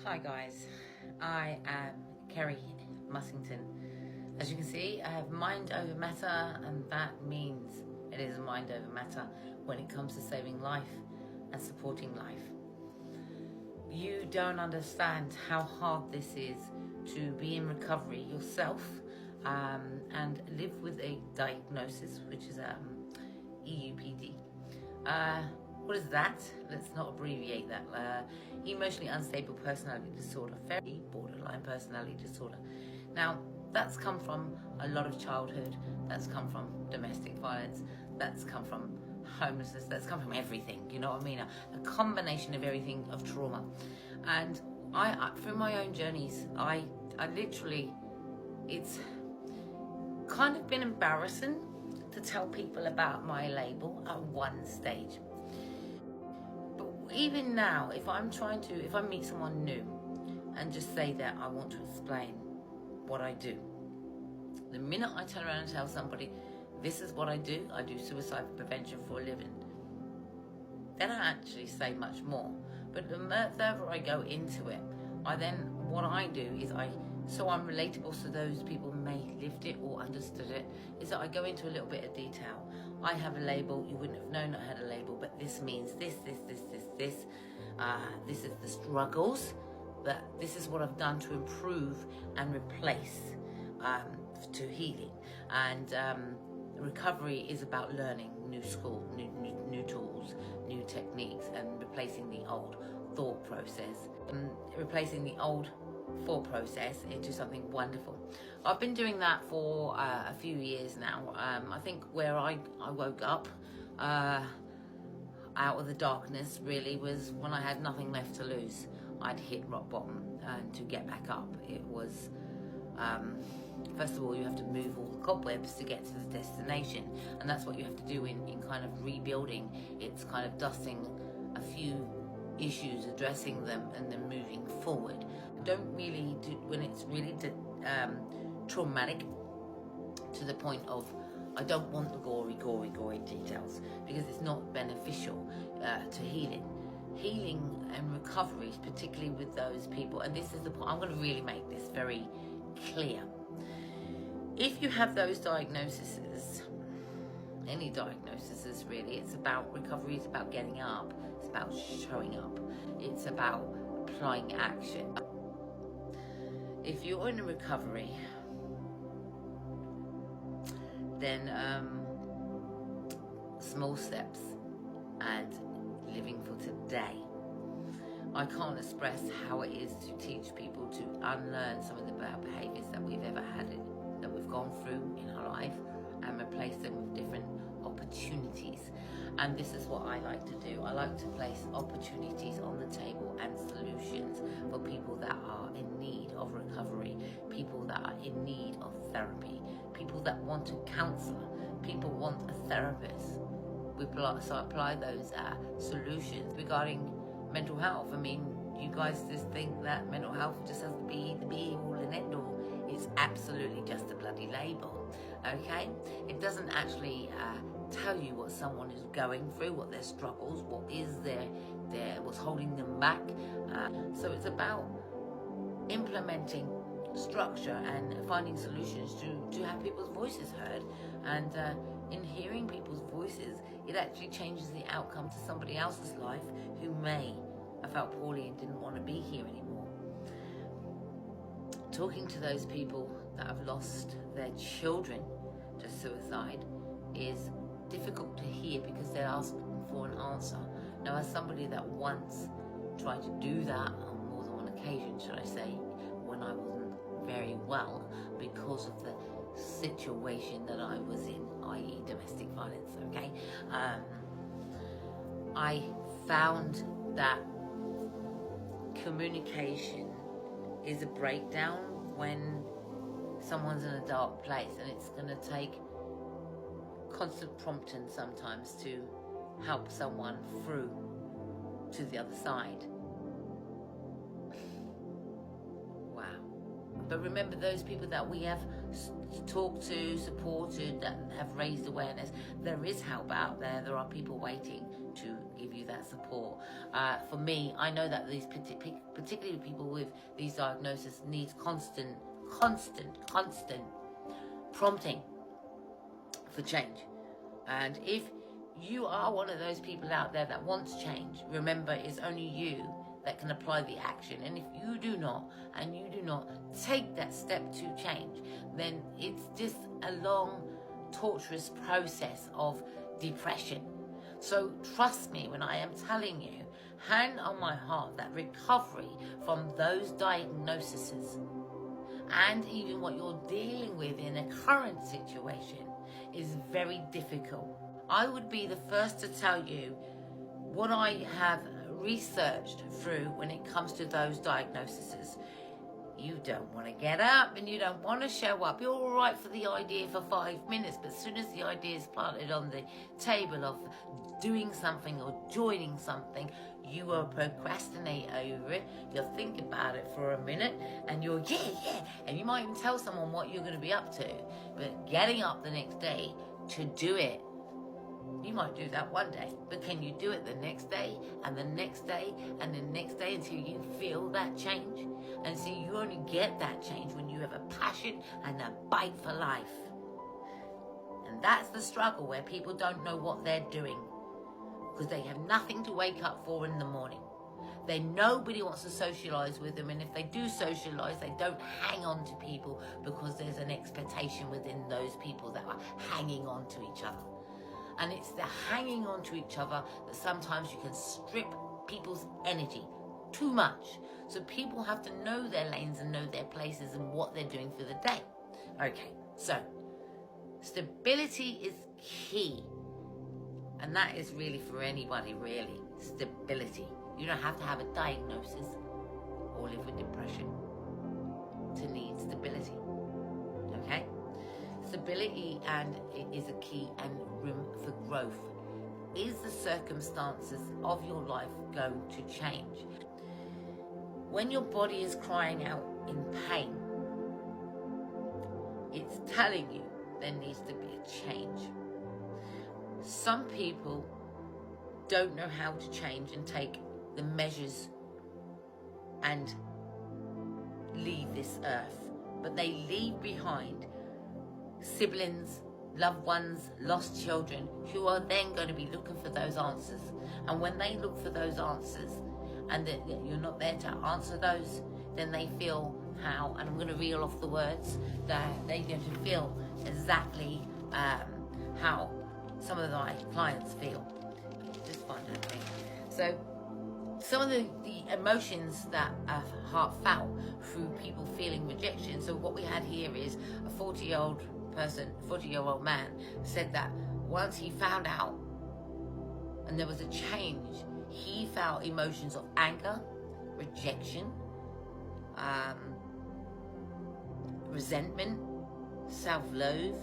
Hi guys, I am Kerry Mussington. As you can see, I have mind over matter, and that means it is mind over matter when it comes to saving life and supporting life. You don't understand how hard this is to be in recovery yourself and live with a diagnosis, which is EUPD. What is that? Let's not abbreviate that. Emotionally unstable personality disorder, very borderline personality disorder. Now, that's come from a lot of childhood, that's come from domestic violence, that's come from homelessness, that's come from everything, you know what I mean? A combination of everything, of trauma. And I through my own journeys, I literally, it's kind of been embarrassing to tell people about my label at one stage. Even now, if I meet someone new and just say that I want to explain what I do, the minute I turn around and tell somebody, this is what I do suicide prevention for a living, they don't actually say much more. But the further I go into it, what I do is so I'm relatable, so those people may lived it or understood it, is that I go into a little bit of detail. I have a label, you wouldn't have known I had a label, but this means this. This is the struggles, but this is what I've done to improve and replace to healing. And recovery is about learning new tools, new techniques, and replacing the old thought process, replacing the old thought process into something wonderful. I've been doing that for a few years now. I think where I woke up out of the darkness really was when I had nothing left to lose. I'd hit rock bottom, and to get back up, it was first of all, you have to move all the cobwebs to get to the destination, and that's what you have to do in kind of rebuilding. It's kind of dusting a few issues, addressing them, and then moving forward. Don't really do when it's really traumatic to the point of I don't want the gory details, because it's not beneficial to healing and recovery, particularly with those people. And this is the point, I'm going to really make this very clear. If you have those diagnoses, any diagnoses really, it's about recovery, it's about getting up, it's about showing up, it's about applying action. If you're in a recovery, then small steps and living for today. I can't express how it is to teach people to unlearn some of the bad behaviours that we've ever had, that we've gone through in our life, and replace them with different opportunities. And this is what I like to do. I like to place opportunities on the table and solutions for people that are in need of recovery, people that are in need of therapy, people that want a counsellor, people want a therapist. So I apply those solutions regarding mental health. I mean, you guys just think that mental health just has to be the be-all and end-all. It's absolutely just a bloody label, okay? It doesn't actually tell you what someone is going through, what their struggles, what is what's holding them back. So it's about implementing structure and finding solutions to have people's voices heard. And in hearing people's voices, it actually changes the outcome to somebody else's life who may have felt poorly and didn't want to be here anymore. Talking to those people that have lost their children to suicide is difficult to hear, because they're asking for an answer. Now, as somebody that once tried to do that on more than one occasion, should I say, when I wasn't very well because of the situation that I was in, i.e. domestic violence, okay? I found that communication is a breakdown when someone's in a dark place, and it's going to take constant prompting sometimes to help someone through to the other side. Wow. But remember, those people that we have talked to, supported, that have raised awareness, there is help out there. There are people waiting to give you that support. For me, I know that these particularly people with these diagnoses needs constant prompting for change. And if you are one of those people out there that wants change, remember, it's only you that can apply the action. And if you do not, and you do not take that step to change, then it's just a long, torturous process of depression. So trust me when I am telling you, hand on my heart, that recovery from those diagnoses and even what you're dealing with in a current situation is very difficult. I would be the first to tell you what I have researched through when it comes to those diagnoses. You don't want to get up and you don't want to show up. You're all right for the idea for 5 minutes, but as soon as the idea is planted on the table of doing something or joining something, you will procrastinate over it. You'll think about it for a minute and you'll, and you might even tell someone what you're going to be up to. But getting up the next day to do it, you might do that one day, but can you do it the next day and the next day and the next day until you feel that change? And see, you only get that change when you have a passion and a bite for life. And that's the struggle, where people don't know what they're doing because they have nothing to wake up for in the morning. Nobody wants to socialize with them, and if they do socialize, they don't hang on to people because there's an expectation within those people that are hanging on to each other. And it's the hanging on to each other that sometimes you can strip people's energy too much. So people have to know their lanes and know their places and what they're doing for the day. Okay, so stability is key. And that is really for anybody, really. Stability. You don't have to have a diagnosis or live with depression to need stability. Okay? Stability and is a key, and room for growth. Is the circumstances of your life going to change? When your body is crying out in pain, it's telling you there needs to be a change. Some people don't know how to change and take the measures and leave this earth, but they leave behind siblings, loved ones, lost children, who are then going to be looking for those answers. And when they look for those answers and that you're not there to answer those, then they feel how, and I'm going to reel off the words, that they're going to feel exactly how some of my clients feel. Just find that thing. So some of the emotions that are heartfelt through people feeling rejection. So what we had here is a 40-year-old man said that once he found out and there was a change, he felt emotions of anger, rejection, resentment, self-loathe,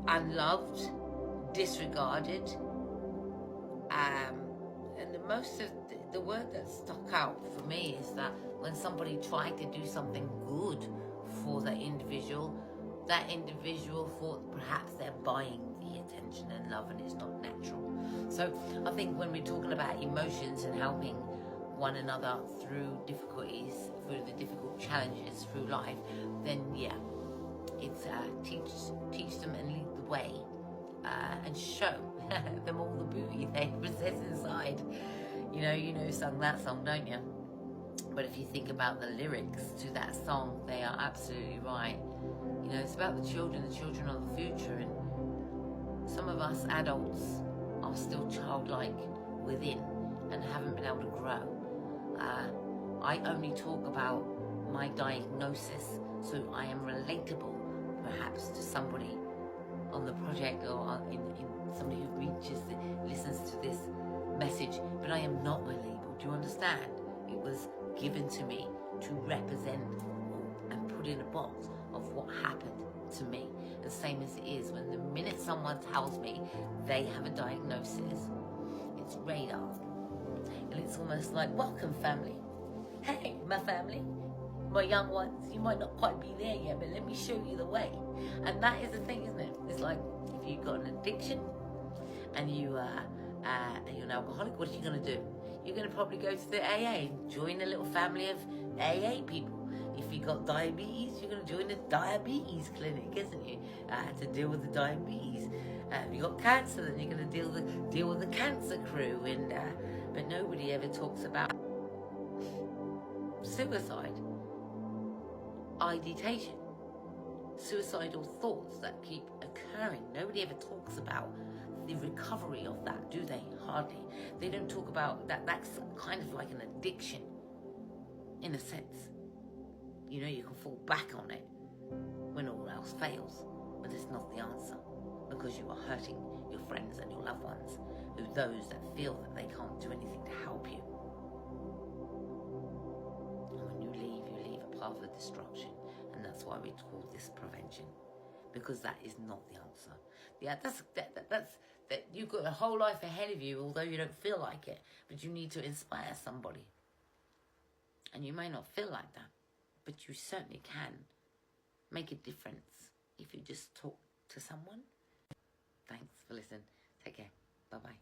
unloved, disregarded, and the word that stuck out for me is that when somebody tried to do something good for that individual thought perhaps they're buying the attention and love, and it's not natural. So I think when we're talking about emotions and helping one another through difficulties, through the difficult challenges through life, then it's teach them and lead the way, and show them all the beauty they possess inside. You know, sung that song, don't you? But if you think about the lyrics to that song, they are absolutely right. You know, it's about the children are the future, and some of us adults are still childlike within and haven't been able to grow. I only talk about my diagnosis, so I am relatable perhaps to somebody on the project or in somebody who listens to this message, but I am not my label. Do you understand? It was given to me to represent and put in a box of what happened to me. The same as it is when the minute someone tells me they have a diagnosis, it's radar. And it's almost like, welcome family. Hey, my family, my young ones, you might not quite be there yet, but let me show you the way. And that is the thing, isn't it? It's like if you've got an addiction and you and you're an alcoholic, what are you going to do? You're going to probably go to the AA, join a little family of AA people. If you got diabetes, you're going to join a diabetes clinic, isn't you? To deal with the diabetes. If you got cancer, then you're going to deal with the cancer crew. And but nobody ever talks about suicide, ideation, suicidal thoughts that keep occurring. Nobody ever talks about the recovery of that, do they? Hardly. They don't talk about that. That's kind of like an addiction, in a sense. You know, you can fall back on it when all else fails, but it's not the answer, because you are hurting your friends and your loved ones, those that feel that they can't do anything to help you. And when you leave a path of destruction, and that's why we call this prevention, because that is not the answer. Yeah, that's you've got a whole life ahead of you, although you don't feel like it, but you need to inspire somebody. And you may not feel like that, but you certainly can make a difference if you just talk to someone. Thanks for listening. Take care. Bye-bye.